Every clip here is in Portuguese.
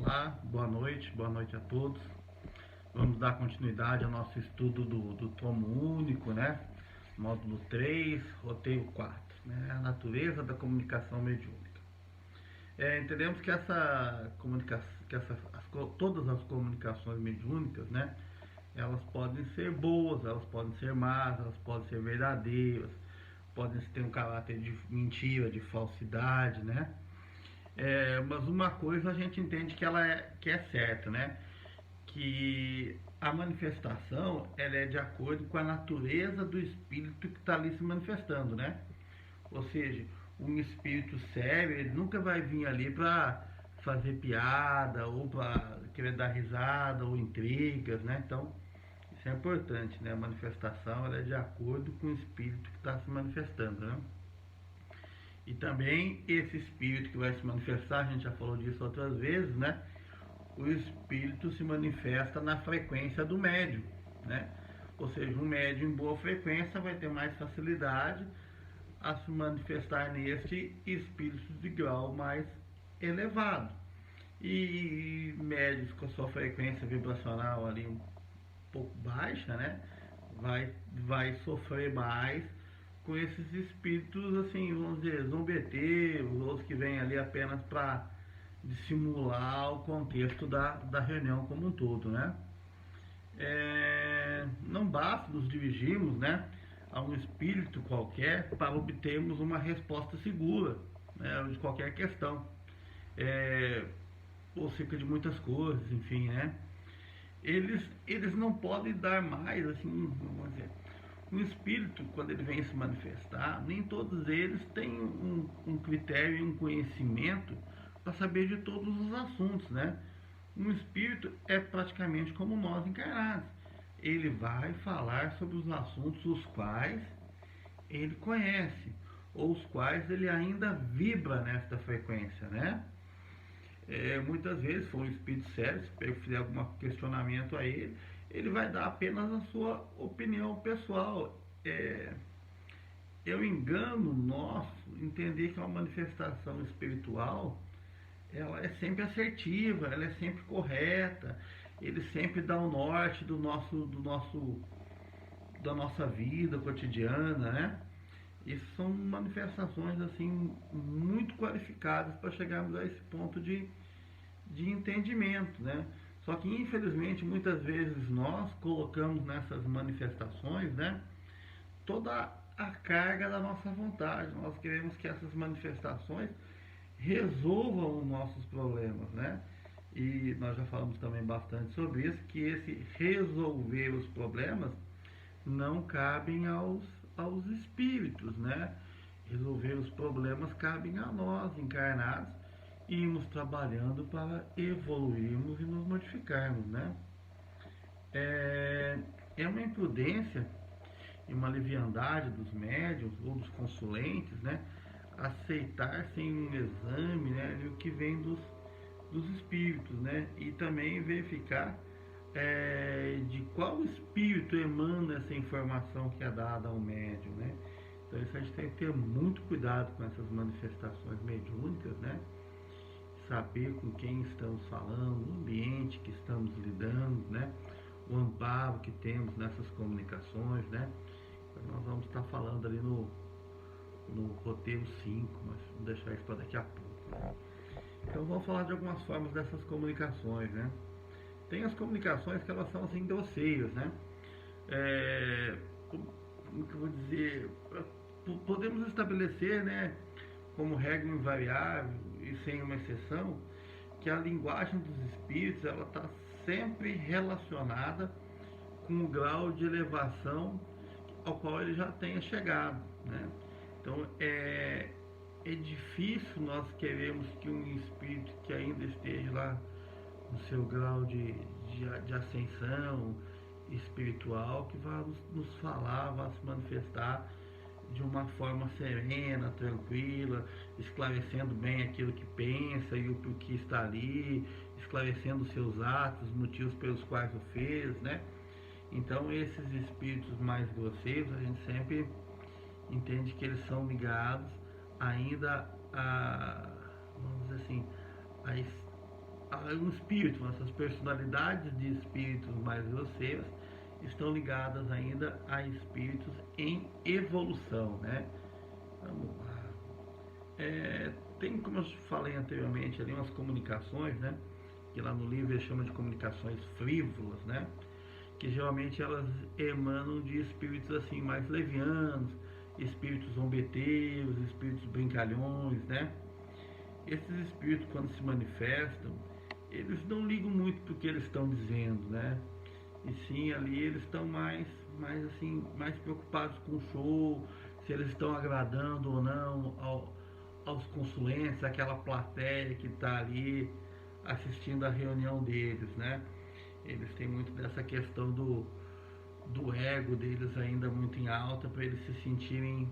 Olá, boa noite a todos. Vamos dar continuidade ao nosso estudo do tomo único, né? Módulo 3, roteiro 4, né? A natureza da comunicação mediúnica. Entendemos que todas as comunicações mediúnicas, né? Elas podem ser boas, elas podem ser más, elas podem ser verdadeiras, podem ter um caráter de mentira, de falsidade, né? Mas uma coisa a gente entende que é certa, né? Que a manifestação ela é de acordo com a natureza do espírito que está ali se manifestando, né? Ou seja, um espírito sério, ele nunca vai vir ali para fazer piada ou para querer dar risada ou intrigas, né? Então, isso é importante, né? A manifestação ela é de acordo com o espírito que está se manifestando, né? E também esse espírito que vai se manifestar, a gente já falou disso outras vezes, né? O espírito se manifesta na frequência do médium, né? Ou seja, um médium em boa frequência vai ter mais facilidade a se manifestar neste espírito de grau mais elevado. E médios com a sua frequência vibracional ali um pouco baixa, né? Vai sofrer mais com esses espíritos, assim, vamos dizer, zombeteiros, ou os que vêm ali apenas para dissimular o contexto da reunião como um todo, né? Não basta nos dirigirmos, né, a um espírito qualquer para obtermos uma resposta segura, né, de qualquer questão, ou cerca de muitas coisas, enfim, né? Eles não podem dar mais, assim, vamos dizer, um espírito, quando ele vem se manifestar, nem todos eles têm um critério e um conhecimento para saber de todos os assuntos, né? Um espírito é praticamente como nós encarnados. Ele vai falar sobre os assuntos os quais ele conhece, ou os quais ele ainda vibra nesta frequência, né? Muitas vezes, se for um espírito sério, se eu fizer algum questionamento a ele, ele vai dar apenas a sua opinião pessoal. É um engano nosso entender que uma manifestação espiritual ela é sempre assertiva, ela é sempre correta, ele sempre dá o norte da nossa vida cotidiana, né? Isso são manifestações assim muito qualificadas para chegarmos a esse ponto de entendimento, né? Só que infelizmente muitas vezes nós colocamos nessas manifestações, né, toda a carga da nossa vontade. Nós queremos que essas manifestações resolvam os nossos problemas, né? E nós já falamos também bastante sobre isso, que esse resolver os problemas não cabem aos espíritos, né? Resolver os problemas cabem a nós, encarnados, e irmos trabalhando para evoluirmos e nos modificarmos, né? É uma imprudência e uma leviandade dos médiuns ou dos consulentes, né? Aceitar sem um exame, né, o que vem dos espíritos, né? E também verificar de qual espírito emana essa informação que é dada ao médium, né? Então isso a gente tem que ter muito cuidado com essas manifestações mediúnicas, né? Saber com quem estamos falando, o ambiente que estamos lidando, né? O amparo que temos nessas comunicações, né? Então, nós vamos estar falando ali no roteiro 5, mas vamos deixar isso para daqui a pouco, né? Então vamos falar de algumas formas dessas comunicações, né? Tem as comunicações que elas são assim grosseiras, né? Como que eu vou dizer? Podemos estabelecer, né, como regra invariável e sem uma exceção, que a linguagem dos espíritos ela está sempre relacionada com o grau de elevação ao qual ele já tenha chegado, né? Então é difícil nós queremos que um espírito que ainda esteja lá no seu grau de ascensão espiritual que vá nos falar, vá se manifestar de uma forma serena, tranquila, esclarecendo bem aquilo que pensa e o porquê está ali, esclarecendo seus atos, os motivos pelos quais o fez, né? Então esses espíritos mais grosseiros a gente sempre entende que eles são ligados ainda a, vamos dizer assim, um espírito, essas personalidades de espíritos mais grosseiras estão ligadas ainda a espíritos em evolução, né? Vamos lá. Tem, como eu falei anteriormente, ali umas comunicações, né? Que lá no livro ele chama de comunicações frívolas, né? Que geralmente elas emanam de espíritos assim mais levianos, espíritos zombeteiros, espíritos brincalhões, né? Esses espíritos, quando se manifestam, eles não ligam muito para o que eles estão dizendo, né? E sim, ali eles estão mais preocupados com o show, se eles estão agradando ou não aos consulentes, aquela plateia que está ali assistindo a reunião deles, né? Eles têm muito dessa questão do ego deles ainda muito em alta, para eles se sentirem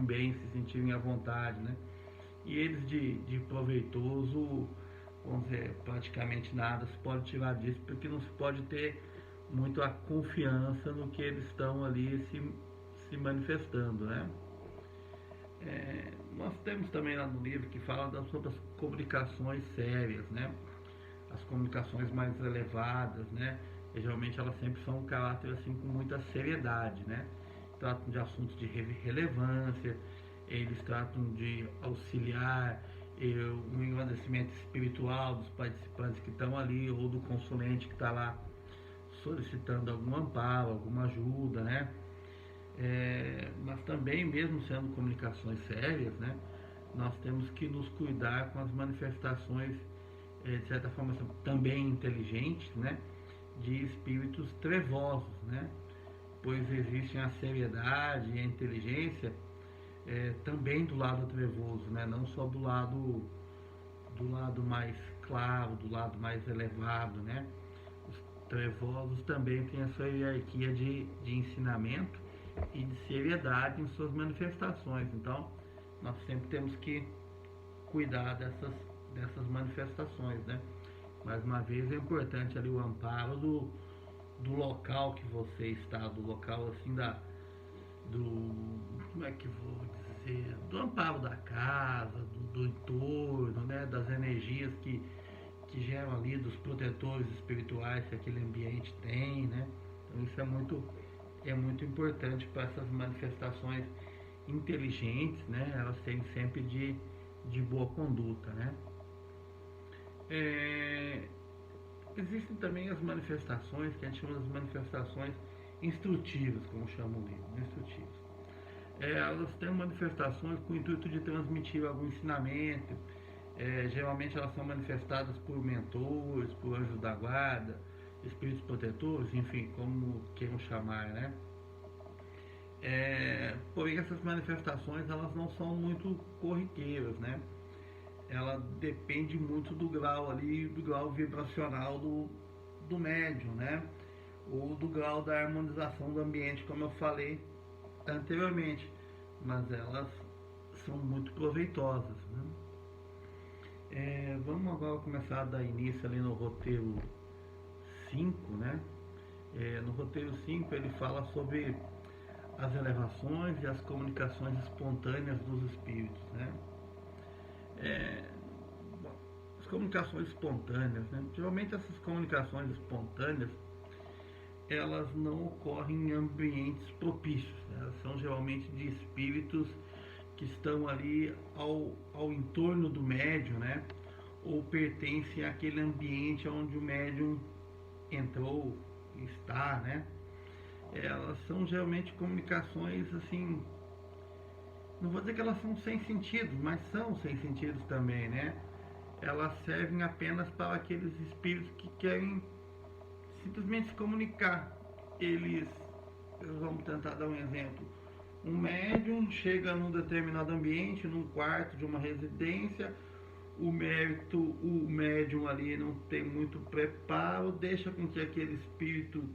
bem, se sentirem à vontade, né? E eles de proveitoso, vamos dizer, praticamente nada se pode tirar disso, porque não se pode ter muito a confiança no que eles estão ali se manifestando, né? Nós temos também lá no livro que fala sobre as comunicações sérias, né? As comunicações mais elevadas, né? E, geralmente elas sempre são um caráter assim com muita seriedade, né? Tratam de assuntos de relevância, eles tratam de auxiliar um engrandecimento espiritual dos participantes que estão ali, ou do consulente que está lá solicitando algum amparo, alguma ajuda, né? Mas também, mesmo sendo comunicações sérias, né? Nós temos que nos cuidar com as manifestações, de certa forma, também inteligentes, né? De espíritos trevosos, né? Pois existem a seriedade e a inteligência também do lado trevoso, né? Não só do lado mais claro, do lado mais elevado, né? Os trevosos também têm a sua hierarquia de ensinamento e de seriedade em suas manifestações. Então, nós sempre temos que cuidar dessas manifestações, né? Mais uma vez, é importante ali o amparo do local que você está, do local assim como é que vou dizer, do amparo da casa, do entorno, né? Das energias que geram ali, dos protetores espirituais que aquele ambiente tem, né? Então isso é muito importante para essas manifestações inteligentes, né? Elas serem sempre de boa conduta, né? Existem também as manifestações que a gente chama de manifestações instrutivas, como chama o livro, instrutivas. Elas têm manifestações com o intuito de transmitir algum ensinamento. Geralmente elas são manifestadas por mentores, por anjos da guarda, espíritos protetores, enfim, como queiram chamar, né? Porém, essas manifestações elas não são muito corriqueiras, né? Ela depende muito do grau ali, do grau vibracional do médium, né? Ou do grau da harmonização do ambiente, como eu falei anteriormente. Mas elas são muito proveitosas, né? Vamos agora começar a dar início ali no roteiro 5, né? No roteiro 5 ele fala sobre as elevações e as comunicações espontâneas dos espíritos, né? As comunicações espontâneas, né? Geralmente essas comunicações espontâneas elas não ocorrem em ambientes propícios, né? Elas são geralmente de espíritos que estão ali ao entorno do médium, né? Ou pertencem àquele ambiente onde o médium entrou, está, né? Elas são geralmente comunicações assim, não vou dizer que elas são sem sentido, mas são sem sentidos também, né? Elas servem apenas para aqueles espíritos que querem simplesmente se comunicar. Vamos tentar dar um exemplo. Um médium chega num determinado ambiente, num quarto de uma residência, o médium ali não tem muito preparo, deixa com que aquele espírito,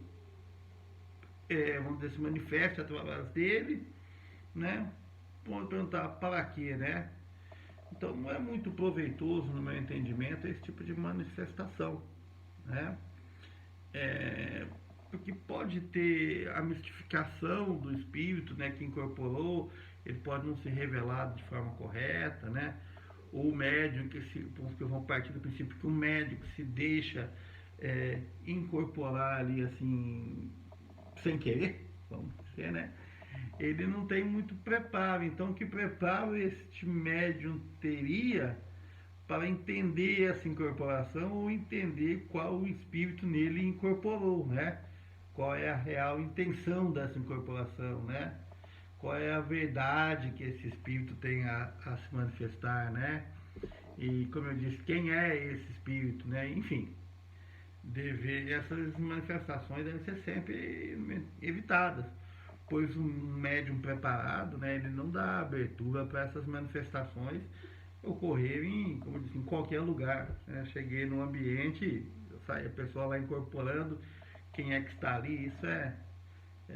vamos dizer, se manifeste através dele, né? Pode perguntar para quê, né? Então não é muito proveitoso, no meu entendimento, esse tipo de manifestação, né? Porque pode ter a mistificação do espírito, né, que incorporou, ele pode não ser revelado de forma correta, né? ou o médium que vão partir do princípio que o médium que se deixa incorporar ali assim, sem querer, vamos dizer, né? Ele não tem muito preparo. Então, que preparo este médium teria para entender essa incorporação ou entender qual o espírito nele incorporou, né? Qual é a real intenção dessa incorporação, né? Qual é a verdade que esse espírito tem a se manifestar, né? E como eu disse, quem é esse espírito, né? Enfim, essas manifestações devem ser sempre evitadas, pois um médium preparado, né, ele não dá abertura para essas manifestações ocorrerem, como eu disse, em qualquer lugar, né? Cheguei num ambiente, sai a pessoa lá incorporando, quem é que está ali, isso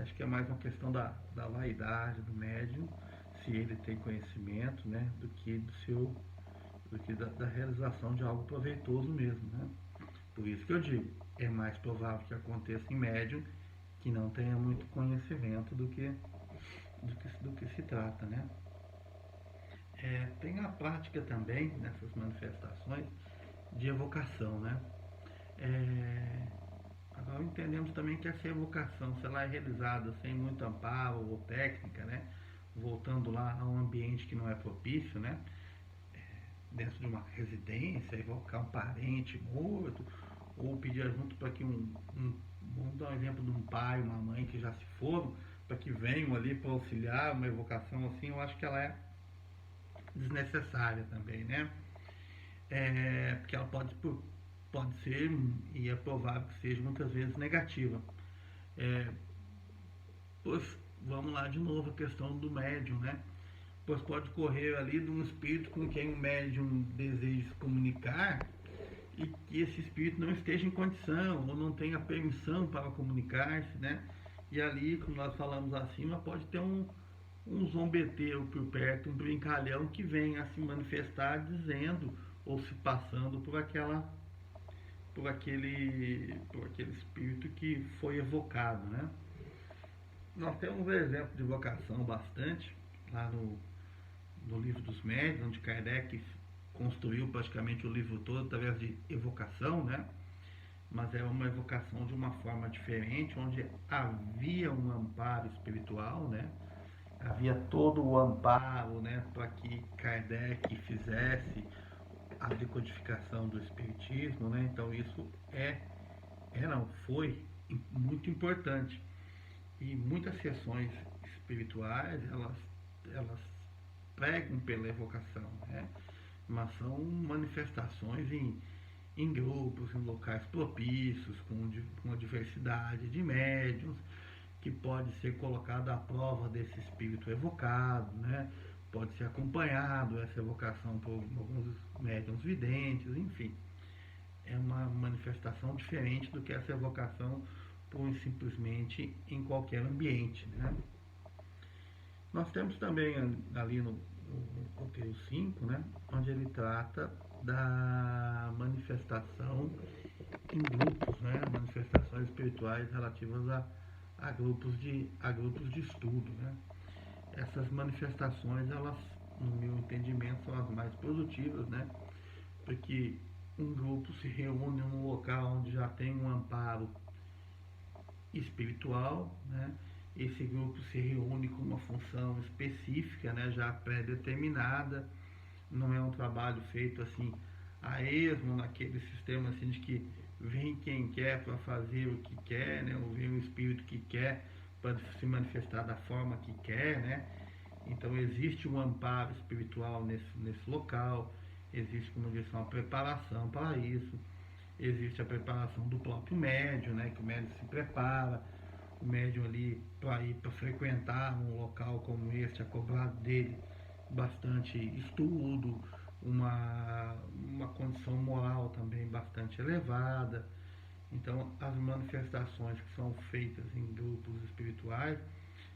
acho que é mais uma questão da vaidade do médium, se ele tem conhecimento, né, do que da realização de algo proveitoso mesmo, né? Por isso que eu digo, é mais provável que aconteça em médium que não tenha muito conhecimento do que se trata, né? Tem a prática também nessas manifestações de evocação, né? Agora entendemos também que essa evocação, se ela é realizada sem muito amparo ou técnica, né? Voltando lá a um ambiente que não é propício, né? Dentro de uma residência, evocar um parente morto, ou pedir ajuda para que vamos dar um exemplo de um pai, uma mãe que já se foram, para que venham ali para auxiliar, uma evocação assim, eu acho que ela é desnecessária também, né? Porque ela pode ser, e é provável que seja muitas vezes negativa. Pois vamos lá de novo a questão do médium, né? Pois pode correr ali de um espírito com quem o médium deseja se comunicar e que esse espírito não esteja em condição ou não tenha permissão para comunicar-se, né? E ali, como nós falamos acima, pode ter um zombeteiro por perto, um brincalhão que venha a se manifestar dizendo ou se passando por aquele espírito que foi evocado, né? Nós temos um exemplo de evocação bastante lá no Livro dos Médiuns, onde Kardec construiu praticamente o livro todo através de evocação, né? Mas é uma evocação de uma forma diferente, onde havia um amparo espiritual, né? Havia todo o amparo, né, para que Kardec fizesse a decodificação do espiritismo, né? Então isso não foi muito importante. E muitas sessões espirituais, elas pregam pela evocação, né? Mas são manifestações em grupos, em locais propícios, com a diversidade de médiuns, que pode ser colocado à prova desse espírito evocado, né? Pode ser acompanhado essa evocação por alguns médiuns videntes, enfim. É uma manifestação diferente do que essa evocação por simplesmente em qualquer ambiente, né? Nós temos também ali no roteiro 5, né, onde ele trata da manifestação em grupos, né, manifestações espirituais relativas a grupos de estudo, né. Essas manifestações, elas, no meu entendimento, são as mais produtivas, né, porque um grupo se reúne num local onde já tem um amparo espiritual, né? Esse grupo se reúne com uma função específica, né, já pré-determinada. Não é um trabalho feito assim a esmo, naquele sistema assim de que vem quem quer para fazer o que quer, né, ou vem o espírito que quer para se manifestar da forma que quer, né? Então existe um amparo espiritual nesse local, existe, como eu disse, uma preparação para isso. Existe a preparação do próprio médium, né, que o médium se prepara, o médium ali para ir para frequentar um local como este, é cobrado dele bastante estudo, uma condição moral também bastante elevada. Então, as manifestações que são feitas em grupos espirituais,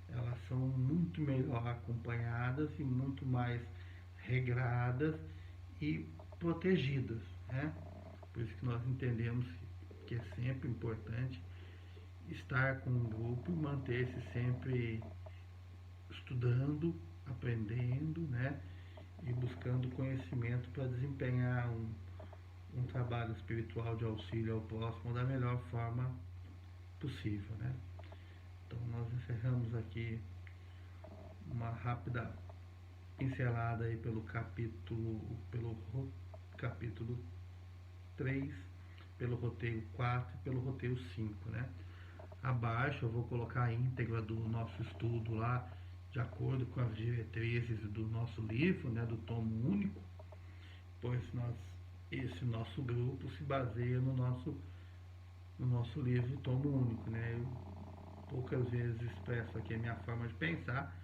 elas são muito melhor acompanhadas e muito mais regradas e protegidas, né? Por isso que nós entendemos que é sempre importante estar com um grupo e manter-se sempre estudando, aprendendo, né? e buscando conhecimento para desempenhar um trabalho espiritual de auxílio ao próximo da melhor forma possível, né? Então nós encerramos aqui uma rápida pincelada aí pelo capítulo 3, pelo roteiro 4 e pelo roteiro 5, né? Abaixo eu vou colocar a íntegra do nosso estudo lá, de acordo com as diretrizes do nosso livro, né, do tomo único, pois esse nosso grupo se baseia no nosso livro tomo único, né? Eu poucas vezes expresso aqui a minha forma de pensar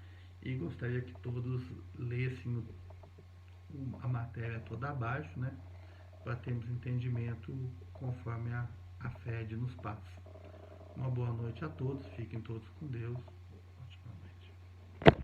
e gostaria que todos lessem a matéria toda abaixo, né? Para termos entendimento conforme a fé nos passa. Uma boa noite a todos, fiquem todos com Deus.